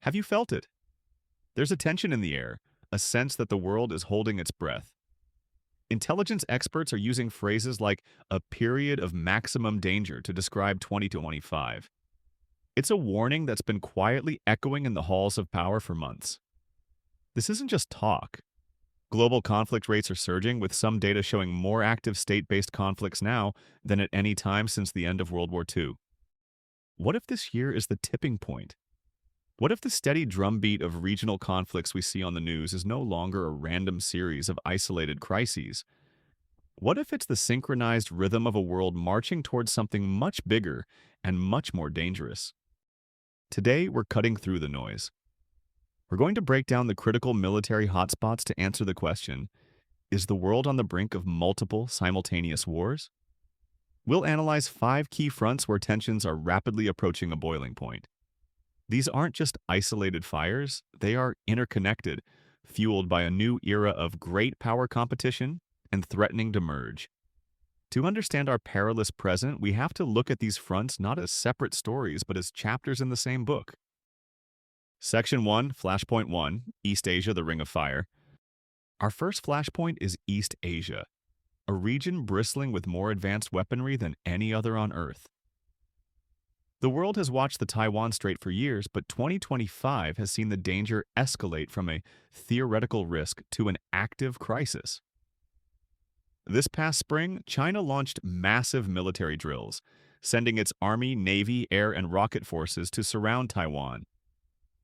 Have you felt it? There's a tension in the air, a sense that the world is holding its breath. Intelligence experts are using phrases like a period of maximum danger to describe 2025. It's a warning that's been quietly echoing in the halls of power for months. This isn't just talk. Global conflict rates are surging, with some data showing more active state-based conflicts now than at any time since the end of World War II. What if this year is the tipping point? What if the steady drumbeat of regional conflicts we see on the news is no longer a random series of isolated crises? What if it's the synchronized rhythm of a world marching towards something much bigger and much more dangerous? Today, we're cutting through the noise. We're going to break down the critical military hotspots to answer the question, is the world on the brink of multiple simultaneous wars? We'll analyze 5 key fronts where tensions are rapidly approaching a boiling point. These aren't just isolated fires, they are interconnected, fueled by a new era of great power competition and threatening to merge. To understand our perilous present, we have to look at these fronts not as separate stories, but as chapters in the same book. Section 1, Flashpoint 1, East Asia, the Ring of Fire. Our first flashpoint is East Asia, a region bristling with more advanced weaponry than any other on Earth. The world has watched the Taiwan Strait for years, but 2025 has seen the danger escalate from a theoretical risk to an active crisis. This past spring, China launched massive military drills, sending its army, navy, air, and rocket forces to surround Taiwan.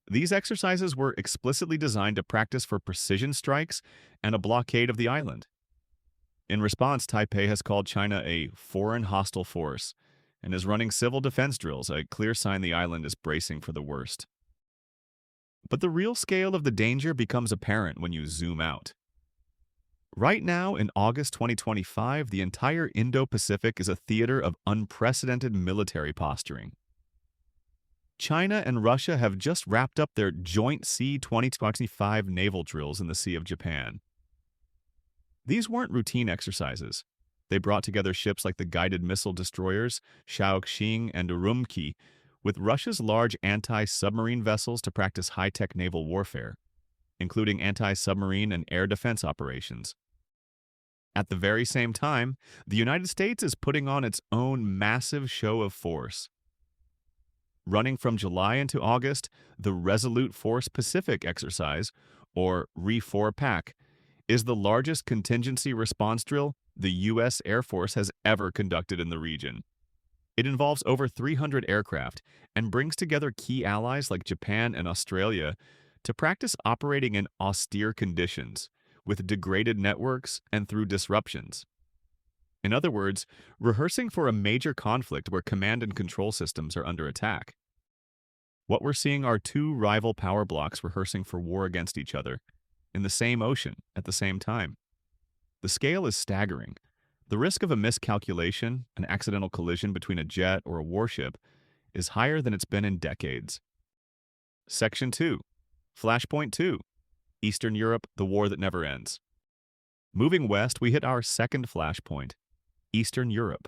These exercises were explicitly designed to practice for precision strikes and a blockade of the island. In response, Taipei has called China a foreign hostile force and is running civil defense drills, a clear sign the island is bracing for the worst. But the real scale of the danger becomes apparent when you zoom out. Right now, in August 2025, the entire Indo-Pacific is a theater of unprecedented military posturing. China and Russia have just wrapped up their joint C-2025 naval drills in the Sea of Japan. These weren't routine exercises. They brought together ships like the guided missile destroyers Shaoxing and Urumqi with Russia's large anti-submarine vessels to practice high-tech naval warfare, including anti-submarine and air defense operations. At the very same time, the United States is putting on its own massive show of force. Running from July into August, the Resolute Force Pacific exercise, or RE4PAC, is the largest contingency response drill the U.S. Air Force has ever conducted in the region. It involves over 300 aircraft and brings together key allies like Japan and Australia to practice operating in austere conditions, with degraded networks and through disruptions. In other words, rehearsing for a major conflict where command and control systems are under attack. What we're seeing are 2 rival power blocks rehearsing for war against each other, in the same ocean at the same time. The scale is staggering. The risk of a miscalculation, an accidental collision between a jet or a warship, is higher than it's been in decades. Section 2, Flashpoint 2, Eastern Europe, the war that never ends. Moving west, we hit our second flashpoint, Eastern Europe.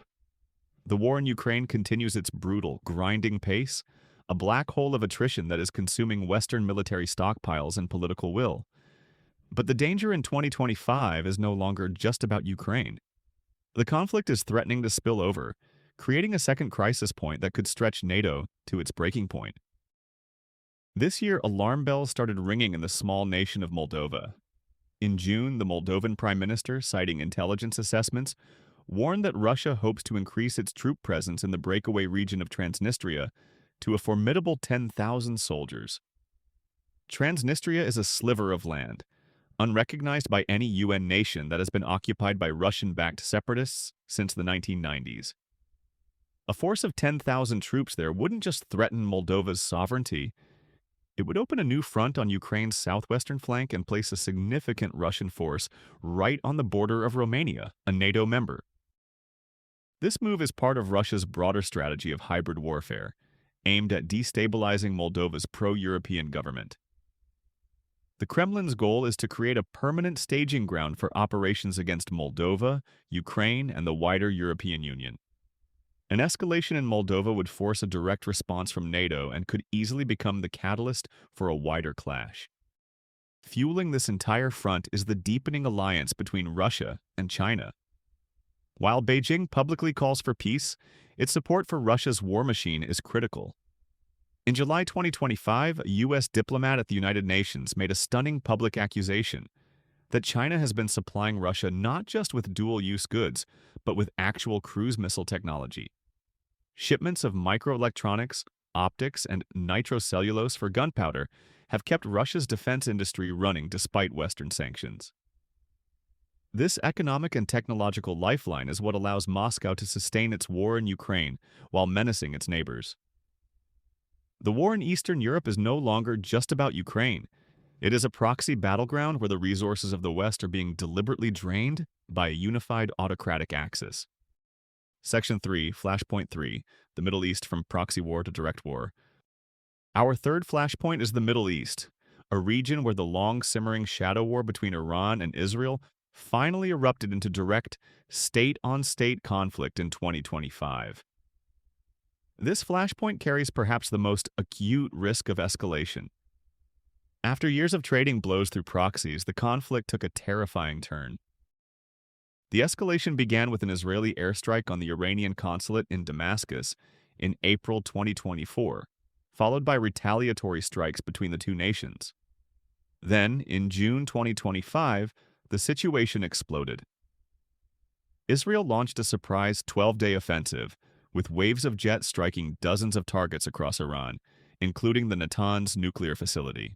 The war in Ukraine continues its brutal, grinding pace, a black hole of attrition that is consuming Western military stockpiles and political will. But the danger in 2025 is no longer just about Ukraine. The conflict is threatening to spill over, creating a second crisis point that could stretch NATO to its breaking point. This year, alarm bells started ringing in the small nation of Moldova. In June, the Moldovan Prime Minister, citing intelligence assessments, warned that Russia hopes to increase its troop presence in the breakaway region of Transnistria to a formidable 10,000 soldiers. Transnistria is a sliver of land, unrecognized by any UN nation, that has been occupied by Russian-backed separatists since the 1990s. A force of 10,000 troops there wouldn't just threaten Moldova's sovereignty, it would open a new front on Ukraine's southwestern flank and place a significant Russian force right on the border of Romania, a NATO member. This move is part of Russia's broader strategy of hybrid warfare, aimed at destabilizing Moldova's pro-European government. The Kremlin's goal is to create a permanent staging ground for operations against Moldova, Ukraine, and the wider European Union. An escalation in Moldova would force a direct response from NATO and could easily become the catalyst for a wider clash. Fueling this entire front is the deepening alliance between Russia and China. While Beijing publicly calls for peace, its support for Russia's war machine is critical. In July 2025, a U.S. diplomat at the United Nations made a stunning public accusation that China has been supplying Russia not just with dual-use goods, but with actual cruise missile technology. Shipments of microelectronics, optics, and nitrocellulose for gunpowder have kept Russia's defense industry running despite Western sanctions. This economic and technological lifeline is what allows Moscow to sustain its war in Ukraine while menacing its neighbors. The war in Eastern Europe is no longer just about Ukraine. It is a proxy battleground where the resources of the West are being deliberately drained by a unified autocratic axis. Section 3, Flashpoint 3, the Middle East from proxy war to direct war. Our third flashpoint is the Middle East, a region where the long-simmering shadow war between Iran and Israel finally erupted into direct, state-on-state conflict in 2025. This flashpoint carries perhaps the most acute risk of escalation. After years of trading blows through proxies, the conflict took a terrifying turn. The escalation began with an Israeli airstrike on the Iranian consulate in Damascus in April 2024, followed by retaliatory strikes between the two nations. Then, in June 2025, the situation exploded. Israel launched a surprise 12-day offensive, with waves of jets striking dozens of targets across Iran, including the Natanz nuclear facility.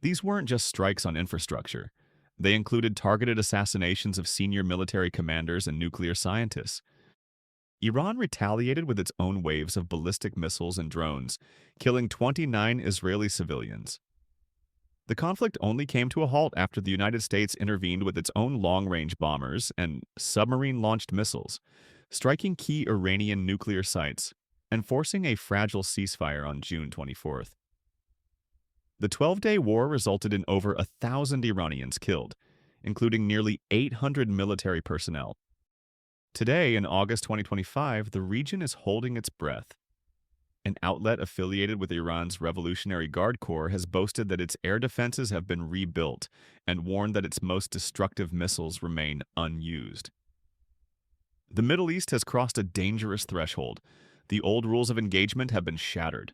These weren't just strikes on infrastructure. They included targeted assassinations of senior military commanders and nuclear scientists. Iran retaliated with its own waves of ballistic missiles and drones, killing 29 Israeli civilians. The conflict only came to a halt after the United States intervened with its own long-range bombers and submarine-launched missiles, striking key Iranian nuclear sites and forcing a fragile ceasefire on June 24th. The 12-day war resulted in over 1,000 Iranians killed, including nearly 800 military personnel. Today, in August 2025, the region is holding its breath. An outlet affiliated with Iran's Revolutionary Guard Corps has boasted that its air defenses have been rebuilt and warned that its most destructive missiles remain unused. The Middle East has crossed a dangerous threshold. The old rules of engagement have been shattered.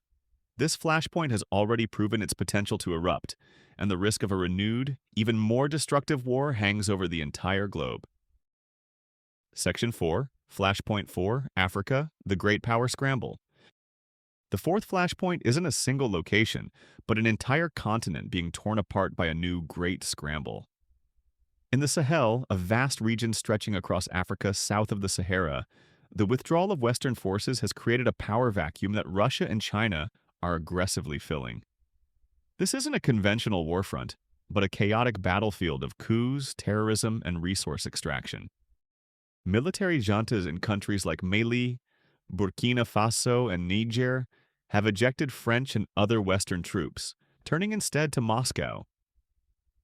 This flashpoint has already proven its potential to erupt, and the risk of a renewed, even more destructive war hangs over the entire globe. Section 4, Flashpoint 4, Africa, the Great Power Scramble. The fourth flashpoint isn't a single location, but an entire continent being torn apart by a new Great Scramble. In the Sahel, a vast region stretching across Africa south of the Sahara, the withdrawal of Western forces has created a power vacuum that Russia and China are aggressively filling. This isn't a conventional warfront, but a chaotic battlefield of coups, terrorism, and resource extraction. Military juntas in countries like Mali, Burkina Faso, and Niger have ejected French and other Western troops, turning instead to Moscow.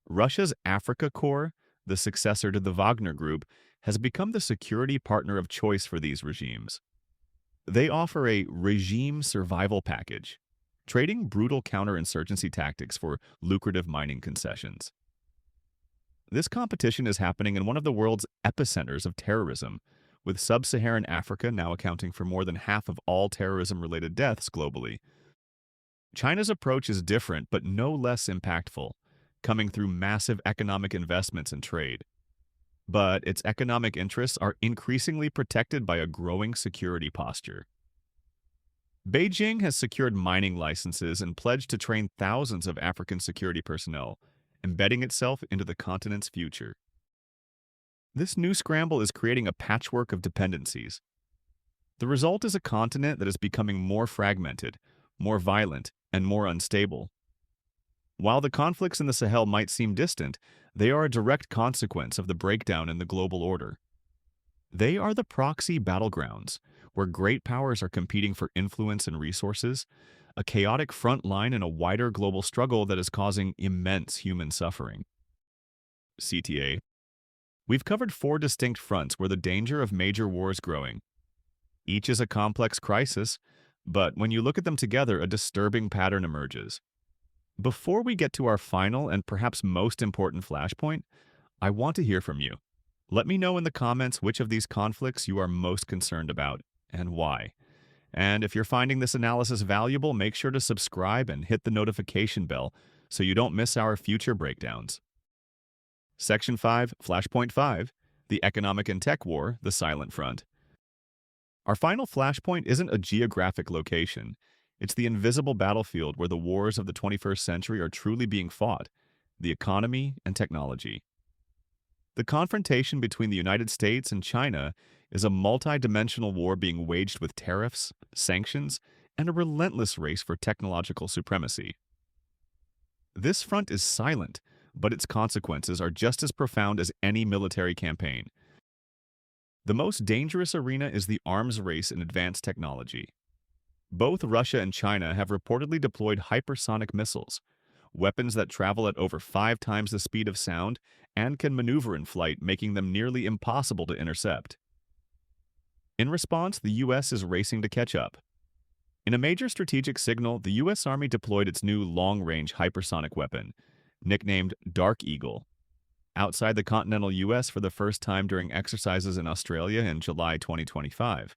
Russia's Africa Corps, the successor to the Wagner Group, has become the security partner of choice for these regimes. They offer a regime survival package, trading brutal counterinsurgency tactics for lucrative mining concessions. This competition is happening in one of the world's epicenters of terrorism, with sub-Saharan Africa now accounting for more than half of all terrorism-related deaths globally. China's approach is different but no less impactful, coming through massive economic investments and trade. But its economic interests are increasingly protected by a growing security posture. Beijing has secured mining licenses and pledged to train thousands of African security personnel, embedding itself into the continent's future. This new scramble is creating a patchwork of dependencies. The result is a continent that is becoming more fragmented, more violent, and more unstable. While the conflicts in the Sahel might seem distant, they are a direct consequence of the breakdown in the global order. They are the proxy battlegrounds, where great powers are competing for influence and resources, a chaotic front line in a wider global struggle that is causing immense human suffering. CTA. We've covered 4 distinct fronts where the danger of major war is growing. Each is a complex crisis, but when you look at them together, a disturbing pattern emerges. Before we get to our final and perhaps most important flashpoint, I want to hear from you. Let me know in the comments which of these conflicts you are most concerned about and why. And if you're finding this analysis valuable, make sure to subscribe and hit the notification bell so you don't miss our future breakdowns. Section 5, Flashpoint 5, the Economic and Tech War, the Silent Front. Our final flashpoint isn't a geographic location. It's the invisible battlefield where the wars of the 21st century are truly being fought, the economy and technology. The confrontation between the United States and China is a multi-dimensional war being waged with tariffs, sanctions, and a relentless race for technological supremacy. This front is silent, but its consequences are just as profound as any military campaign. The most dangerous arena is the arms race in advanced technology. Both Russia and China have reportedly deployed hypersonic missiles, weapons that travel at over 5 times the speed of sound and can maneuver in flight, making them nearly impossible to intercept. In response, the U.S. is racing to catch up. In a major strategic signal, the U.S. Army deployed its new long-range hypersonic weapon, nicknamed Dark Eagle, outside the continental U.S. for the first time during exercises in Australia in July 2025.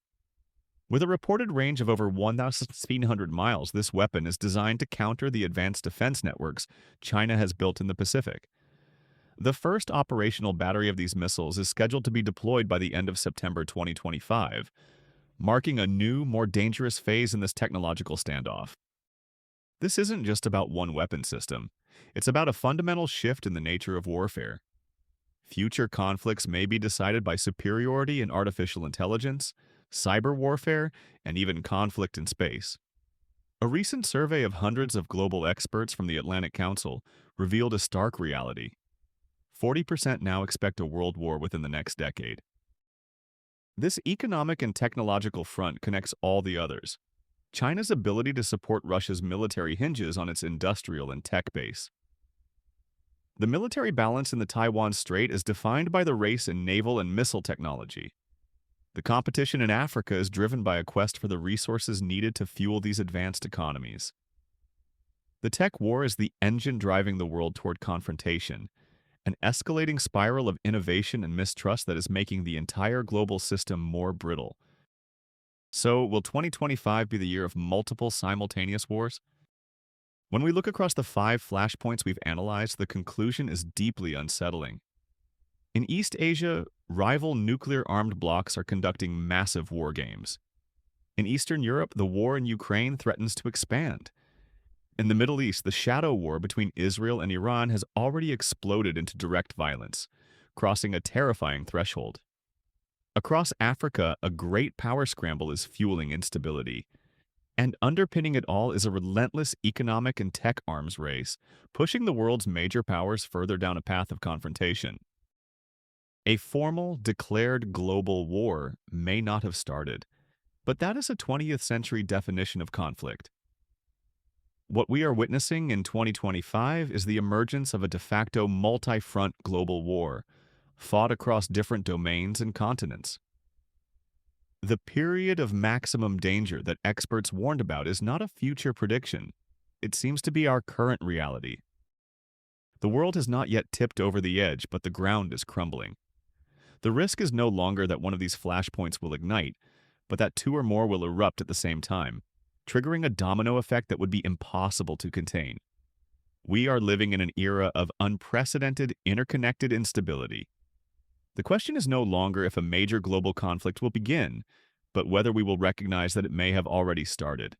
With a reported range of over 1,700 miles, this weapon is designed to counter the advanced defense networks China has built in the Pacific. The first operational battery of these missiles is scheduled to be deployed by the end of September 2025, marking a new, more dangerous phase in this technological standoff. This isn't just about one weapon system. It's about a fundamental shift in the nature of warfare. Future conflicts may be decided by superiority in artificial intelligence, cyber warfare, and even conflict in space. A recent survey of hundreds of global experts from the Atlantic Council revealed a stark reality. 40% now expect a world war within the next decade. This economic and technological front connects all the others. China's ability to support Russia's military hinges on its industrial and tech base. The military balance in the Taiwan Strait is defined by the race in naval and missile technology. The competition in Africa is driven by a quest for the resources needed to fuel these advanced economies. The tech war is the engine driving the world toward confrontation, an escalating spiral of innovation and mistrust that is making the entire global system more brittle. So, will 2025 be the year of multiple simultaneous wars? When we look across the 5 flashpoints we've analyzed, the conclusion is deeply unsettling. In East Asia, rival nuclear-armed blocs are conducting massive war games. In Eastern Europe, the war in Ukraine threatens to expand. In the Middle East, the shadow war between Israel and Iran has already exploded into direct violence, crossing a terrifying threshold. Across Africa, a great power scramble is fueling instability. And underpinning it all is a relentless economic and tech arms race, pushing the world's major powers further down a path of confrontation. A formal, declared global war may not have started, but that is a 20th century definition of conflict. What we are witnessing in 2025 is the emergence of a de facto multi-front global war, fought across different domains and continents. The period of maximum danger that experts warned about is not a future prediction. It seems to be our current reality. The world has not yet tipped over the edge, but the ground is crumbling. The risk is no longer that one of these flashpoints will ignite, but that 2 or more will erupt at the same time, triggering a domino effect that would be impossible to contain. We are living in an era of unprecedented, interconnected instability. The question is no longer if a major global conflict will begin, but whether we will recognize that it may have already started.